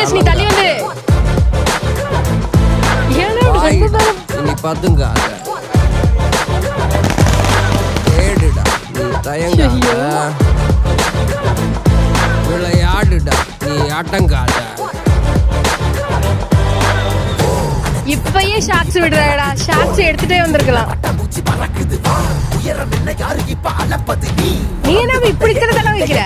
ராஜேஷ் நீ தள்ளி வந்து நீ பதுங்க கேடுடா நீ தயங்காத விளையாடுடா நீ ஆட்டங்காத இப்பயே ஷார்ட்ஸ் விடுறாடா ஷார்ட்ஸ் எடுத்துட்டே வந்திருக்கலாம் நீ என்ன இப்படி தலை வைக்கிற